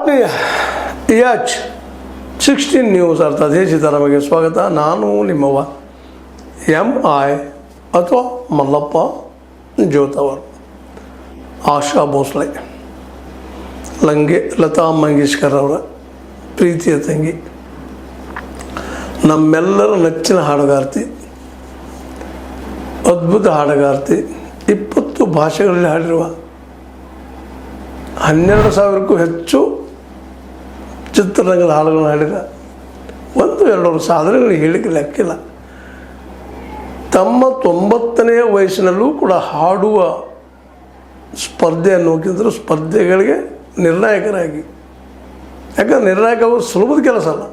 ಆತ್ಮೀಯ H16 news ಅರ್ಥಾತ್ ಸಿದ್ದರಾಮಯ್ಯ ಸ್ವಾಗತ. ನಾನು ನಿಮ್ಮವ MI ಅಥವಾ ಮಲ್ಲಪ್ಪ ಜೋತವರ್. ಆಶಾ ಭೋಸ್ಲೆ ಲತಾ ಮಂಗೇಶ್ಕರ್ ಅವರ ಪ್ರೀತಿಯ ತಂಗಿ, ನಮ್ಮೆಲ್ಲರ ನೆಚ್ಚಿನ ಹಾಡುಗಾರ್ತಿ, ಅದ್ಭುತ ಹಾಡುಗಾರ್ತಿ, 20 ಭಾಷೆಗಳಲ್ಲಿ ಹಾಡಿರುವ 12,000ಕ್ಕೂ ಹೆಚ್ಚು ಚಿತ್ರರಂಗದ ಹಾಡುಗಳನ್ನು ಹಾಡಿದ 1-2 ಸಾಧನೆಗಳು ಹೇಳಿಕೆ ಲೆಕ್ಕಿಲ್ಲ. ತಮ್ಮ 90ನೇ ವಯಸ್ಸಿನಲ್ಲೂ ಕೂಡ ಹಾಡುವ ಸ್ಪರ್ಧೆ ಅನ್ನೋಕ್ಕಿಂತಲೂ ಸ್ಪರ್ಧೆಗಳಿಗೆ ನಿರ್ಣಾಯಕರಾಗಿ, ಯಾಕಂದ್ರೆ ನಿರ್ಣಾಯಕ ಸುಲಭದ ಕೆಲಸ ಅಲ್ಲ.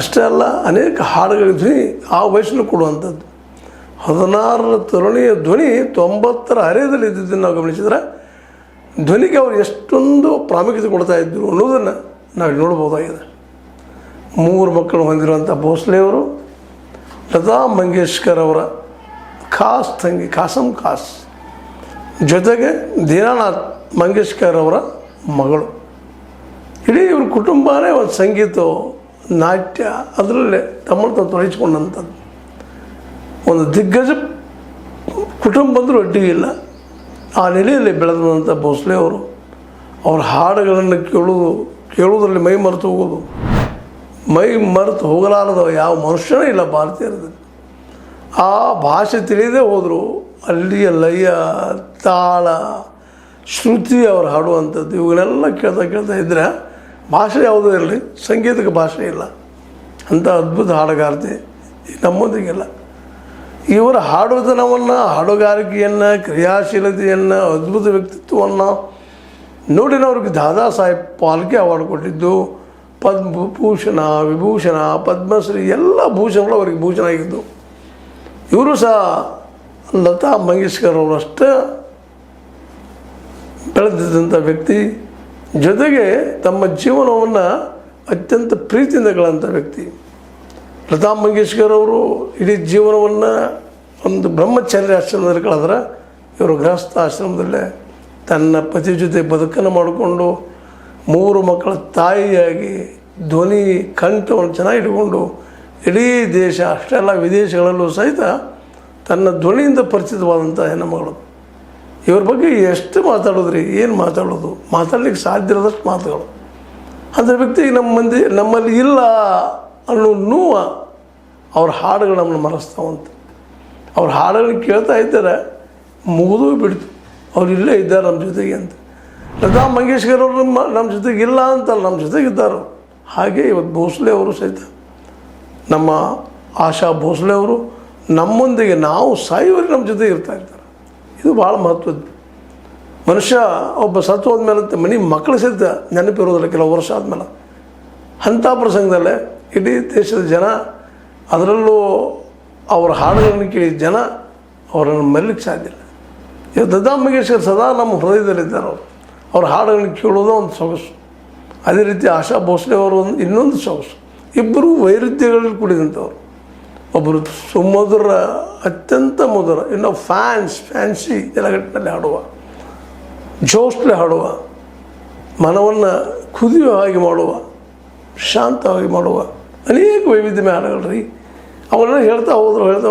ಅಷ್ಟೇ ಅಲ್ಲ, ಅನೇಕ ಹಾಡುಗಳ ಧ್ವನಿ ಆ ವಯಸ್ಸನ್ನು ಕೊಡುವಂಥದ್ದು. 16ರ ತರುಣಿಯ ಧ್ವನಿ 90ರ ಹರೆಯದಲ್ಲಿ ಇದ್ದಿದ್ದನ್ನು ನಾವು ಗಮನಿಸಿದ್ರೆ ಧ್ವನಿಗೆ ಅವರು ಎಷ್ಟೊಂದು ಪ್ರಾಮುಖ್ಯತೆ ಕೊಡ್ತಾ ಇದ್ದರು ಅನ್ನೋದನ್ನು ನಾವು ನೋಡ್ಬೋದಾಗಿದೆ. 3 ಮಕ್ಕಳು ಹೊಂದಿರುವಂಥ ಭೋಸ್ಲೆಯವರು ಲತಾ ಮಂಗೇಶ್ಕರ್ ಅವರ ಖಾಸ್ ತಂಗಿ ಖಾಸಮ್ ಖಾಸ್, ಜೊತೆಗೆ ದೀನಾನಾಥ್ ಮಂಗೇಶ್ಕರ್ ಅವರ ಮಗಳು. ಇಡೀ ಇವ್ರ ಕುಟುಂಬನೇ ಒಂದು ಸಂಗೀತ, ನಾಟ್ಯ ಅದರಲ್ಲೇ ತಮ್ಮನ್ನು ತಾವು ತೊಡಗಿಸ್ಕೊಂಡಂಥದ್ದು ಒಂದು ದಿಗ್ಗಜ ಕುಟುಂಬ ಅಂದರೂ ಅಡ್ಡಿ ಇಲ್ಲ. ಆ ನೆಲೆಯಲ್ಲಿ ಬೆಳೆದಂಥ ಭೋಸ್ಲೆ ಅವರು ಅವ್ರ ಹಾಡುಗಳನ್ನು ಕೇಳುವುದರಲ್ಲಿ ಮೈ ಮರೆತು ಹೋಗಲಾರದ ಯಾವ ಮನುಷ್ಯನೇ ಇಲ್ಲ ಭಾರತೀಯರಲ್ಲಿ. ಆ ಭಾಷೆ ತಿಳಿಯದೇ ಹೋದರು ಅಲ್ಲಿಯ ಲಯ, ತಾಳ, ಶ್ರುತಿ ಅವ್ರು ಹಾಡುವಂಥದ್ದು ಇವುಗಳೆಲ್ಲ ಕೇಳ್ತಾ ಇದ್ದರೆ ಭಾಷೆ ಯಾವುದೂ ಇರಲಿ, ಸಂಗೀತಕ್ಕೆ ಭಾಷೆ ಇಲ್ಲ. ಅಂಥ ಅದ್ಭುತ ಹಾಡುಗಾರ್ತಿ ನಮ್ಮೊಂದಿಗಿಲ್ಲ. ಇವರ ಹಾಡುತನವನ್ನು, ಹಾಡುಗಾರಿಕೆಯನ್ನು, ಕ್ರಿಯಾಶೀಲತೆಯನ್ನು, ಅದ್ಭುತ ವ್ಯಕ್ತಿತ್ವವನ್ನು ನೋಡಿ ಅವ್ರಿಗೆ ದಾದಾ ಸಾಹೇಬ್ ಫಾಲ್ಕೆ ಅವಾರ್ಡ್ ಕೊಟ್ಟಿದ್ದು, ಪದ್ಮಭೂಷಣ, ವಿಭೂಷಣ, ಪದ್ಮಶ್ರೀ ಎಲ್ಲ ಭೂಷಣಗಳು ಅವರಿಗೆ ಭೂಷಣ ಆಗಿದ್ದು. ಇವರು ಸಹ ಲತಾ ಮಂಗೇಶ್ಕರ್ ಅವರಷ್ಟೇ ಬೆಳೆದಿದ್ದಂಥ ವ್ಯಕ್ತಿ, ಜೊತೆಗೆ ತಮ್ಮ ಜೀವನವನ್ನು ಅತ್ಯಂತ ಪ್ರೀತಿಯಿಂದ ಕಳೆದಂಥ ವ್ಯಕ್ತಿ. ಲತಾ ಮಂಗೇಶ್ಕರ್ ಅವರು ಇಡೀ ಜೀವನವನ್ನು ಒಂದು ಬ್ರಹ್ಮಚರ್ಯ ಆಶ್ರಮದಲ್ಲಿ ಕಳೆದ್ರೆ, ಇವರು ಗೃಹಸ್ಥ ಆಶ್ರಮದಲ್ಲೇ ತನ್ನ ಪತಿ ಜೊತೆ ಬದುಕನ್ನು ಮಾಡಿಕೊಂಡು 3 ಮಕ್ಕಳ ತಾಯಿಯಾಗಿ ಧ್ವನಿ ಕಂಠವನ್ನು ಚೆನ್ನಾಗಿ ಇಟ್ಕೊಂಡು ಇಡೀ ದೇಶ ಅಷ್ಟೇ ಅಲ್ಲ ವಿದೇಶಗಳಲ್ಲೂ ಸಹಿತ ತನ್ನ ಧ್ವನಿಯಿಂದ ಪರಿಚಿತವಾದಂಥ ಹೆಣ್ಣುಮಗಳು. ಇವ್ರ ಬಗ್ಗೆ ಎಷ್ಟು ಮಾತಾಡೋದ್ರಿ, ಏನು ಮಾತಾಡೋದು, ಮಾತಾಡ್ಲಿಕ್ಕೆ ಸಾಧ್ಯ ಇರೋದಷ್ಟು ಮಾತುಗಳು. ಅಂಥ ವ್ಯಕ್ತಿ ನಮ್ಮಲ್ಲಿ ಇಲ್ಲ ಅನ್ನೋ ನೋವು ಅವ್ರ ಹಾಡುಗಳು ನಮ್ಮನ್ನು ಮರೆಸ್ತಾವಂತ. ಅವ್ರ ಹಾಡುಗಳನ್ನ ಕೇಳ್ತಾ ಇದ್ದಾರೆ ಮುಗಿದು ಬಿಡ್ತು, ಅವ್ರು ಇಲ್ಲೇ ಇದ್ದಾರೆ ನಮ್ಮ ಜೊತೆಗೆ ಅಂತ. ಲತಾ ಮಂಗೇಶ್ಕರ್ ಅವರು ನಮ್ಮ ಜೊತೆಗೆ ಇಲ್ಲ ಅಂತಲ್ಲ, ನಮ್ಮ ಜೊತೆಗಿದ್ದಾರೆ. ಹಾಗೆ ಇವತ್ತು ಭೋಸ್ಲೆ ಅವರು ಸಹಿತ, ನಮ್ಮ ಆಶಾ ಭೋಸ್ಲೆ ಅವರು ನಮ್ಮೊಂದಿಗೆ ನಾವು ಸಾಯುವವರೆಗೆ ನಮ್ಮ ಜೊತೆಗೆ ಇರ್ತಾರೆ. ಇದು ಭಾಳ ಮಹತ್ವದ್ದು. ಮನುಷ್ಯ ಒಬ್ಬ ಸತ್ತು ಹೋದ್ಮೇಲೆ ಮನೆ ಮಕ್ಕಳು ಸಹಿತ ನೆನಪಿರೋದಿಲ್ಲ ಕೆಲವು ವರ್ಷ ಆದಮೇಲೆ. ಅಂಥ ಪ್ರಸಂಗದಲ್ಲೇ ಇಡೀ ದೇಶದ ಜನ, ಅದರಲ್ಲೂ ಅವರ ಹಾಡುಗಳನ್ನು ಕೇಳಿ ಜನ ಅವರನ್ನು ಮರೀಲಿಕ್ಕೆ ಸಾಧ್ಯ ಇಲ್ಲ. ಇವತ್ತು ಲತಾ ಮಂಗೇಶ್ಕರ್ ಸದಾ ನಮ್ಮ ಹೃದಯದಲ್ಲಿದ್ದಾರೆ. ಅವ್ರ ಹಾಡುಗಳನ್ನು ಕೇಳೋದು ಒಂದು ಸೊಗಸು. ಅದೇ ರೀತಿ ಆಶಾ ಭೋಸ್ಲೆ ಅವರು ಇನ್ನೊಂದು ಸೊಗಸು. ಇಬ್ಬರು ವೈರುಧ್ಯಗಳಲ್ಲಿ ಕೂಡಿದಂಥವ್ರು. ಒಬ್ಬರು ಸುಮಧುರ, ಅತ್ಯಂತ ಮಧುರ, ಇನ್ನೂ ಫ್ಯಾನ್ಸಿ ನೆಲಗಟ್ಟಿನಲ್ಲಿ ಹಾಡುವ, ಜೋಸ್ಲೆ ಹಾಡುವ, ಮನವನ್ನು ಕುದಿಯುವ ಹಾಗೆ ಮಾಡುವ, ಶಾಂತವಾಗಿ ಮಾಡುವ ಅನೇಕ ವೈವಿಧ್ಯಮಯ ಹಾಡುಗಳು ರೀ. ಅವನ್ನೆಲ್ಲ ಹೇಳ್ತಾ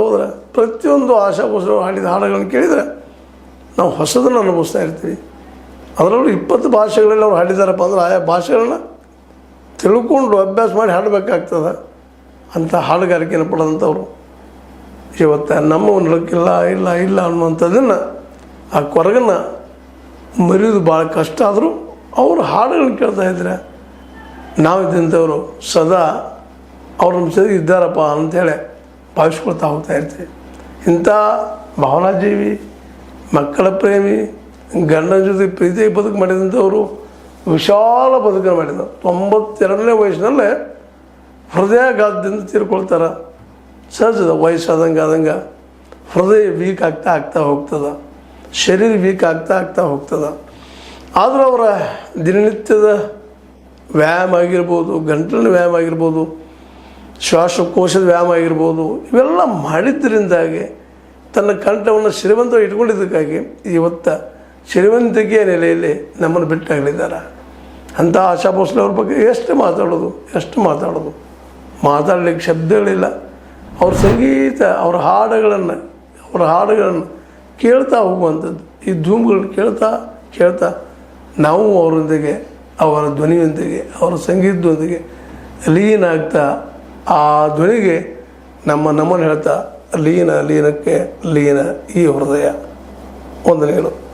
ಹೋದ್ರೆ ಪ್ರತಿಯೊಂದು ಆಶಾ ಭೋಸ್ಲೆ ಹಾಡಿದ ಹಾಡುಗಳನ್ನು ಕೇಳಿದರೆ ನಾವು ಹೊಸದನ್ನು ಅನುಭವಿಸ್ತಾ ಇರ್ತೀವಿ. ಅದರಲ್ಲೂ 20 ಭಾಷೆಗಳಲ್ಲಿ ಅವ್ರು ಹಾಡಿದಾರಪ್ಪ ಅಂದ್ರೆ ಆಯಾ ಭಾಷೆಗಳನ್ನ ತಿಳ್ಕೊಂಡು ಅಭ್ಯಾಸ ಮಾಡಿ ಹಾಡಬೇಕಾಗ್ತದೆ. ಅಂಥ ಹಾಡುಗಾರಿಕೆಯನ್ನು ಪಡೆದಂಥವ್ರು ಇವತ್ತು ನಮ್ಮ ನಡಕ್ಕಿಲ್ಲ ಇಲ್ಲ ಅನ್ನುವಂಥದ್ದನ್ನು, ಆ ಕೊರಗನ್ನು ಮರೆಯೋದು ಭಾಳ ಕಷ್ಟ. ಆದರೂ ಅವರು ಹಾಡುಗಳನ್ನ ಕೇಳ್ತಾ ಇದ್ರೆ ನಾವಿದ್ದಂಥವರು ಸದಾ ಅವ್ರ ನಮ್ಮ ಜೊತೆಗೆ ಇದ್ದಾರಪ್ಪ ಅಂಥೇಳಿ ಭಾವಿಸ್ಕೊಳ್ತಾ ಹೋಗ್ತಾ ಇರ್ತೀವಿ. ಇಂಥ ಭಾವನಾಜೀವಿ, ಮಕ್ಕಳ ಪ್ರೇಮಿ, ಗಂಡನ ಜೊತೆ ಪ್ರೀತಿಯಾಗಿ ಬದುಕು ಮಾಡಿದಂಥವರು ವಿಶಾಲ ಬದುಕನ್ನು ಮಾಡಿದರು. 92ನೇ ವಯಸ್ಸಿನಲ್ಲೇ ಹೃದಯಾಘಾತದಿಂದ ತೀರ್ಕೊಳ್ತಾರೆ. ಸಹಜದ ವಯಸ್ಸಾದಂಗೆ ಹೃದಯ ವೀಕ್ ಆಗ್ತಾ ಹೋಗ್ತದೆ, ಶರೀರ ವೀಕ್ ಆಗ್ತಾ ಹೋಗ್ತದೆ. ಆದರೂ ಅವರ ದಿನನಿತ್ಯದ ವ್ಯಾಯಾಮ ಆಗಿರ್ಬೋದು, ಗಂಟಲಿನ ವ್ಯಾಯಾಮ ಆಗಿರ್ಬೋದು, ಶ್ವಾಸಕೋಶದ ವ್ಯಾಯಾಮ ಆಗಿರ್ಬೋದು, ಇವೆಲ್ಲ ಮಾಡಿದ್ದರಿಂದಾಗಿ ತನ್ನ ಕಂಠವನ್ನು ಶ್ರೀಮಂತವಾಗಿ ಇಟ್ಕೊಂಡಿದ್ದಕ್ಕಾಗಿ ಇವತ್ತು ಶ್ರೀಮಂತಿಕೆಯ ನೆಲೆಯಲ್ಲಿ ನಮ್ಮನ್ನು ಬಿಟ್ಟಾಗಲಿದ್ದಾರೆ. ಅಂಥ ಆಶಾ ಭೋಸ್ಲೆ ಅವ್ರ ಬಗ್ಗೆ ಎಷ್ಟು ಮಾತಾಡೋದು ಮಾತಾಡಲಿಕ್ಕೆ ಶಬ್ದಗಳಿಲ್ಲ. ಅವ್ರ ಸಂಗೀತ, ಅವ್ರ ಹಾಡುಗಳನ್ನು ಕೇಳ್ತಾ ಹೋಗುವಂಥದ್ದು. ಈ ಧೂಮ್ಗಳನ್ನ ಕೇಳ್ತಾ ನಾವು ಅವರೊಂದಿಗೆ, ಅವರ ಧ್ವನಿಯೊಂದಿಗೆ, ಅವರ ಸಂಗೀತದೊಂದಿಗೆ ಲೀನ ಆಗ್ತಾ ಆ ಧ್ವನಿಗೆ ನಮನ ಹೇಳ್ತಾ ಲೀನಕ್ಕೆ ಲೀನ ಈ ಹೃದಯ. ವಂದನೆಗಳು.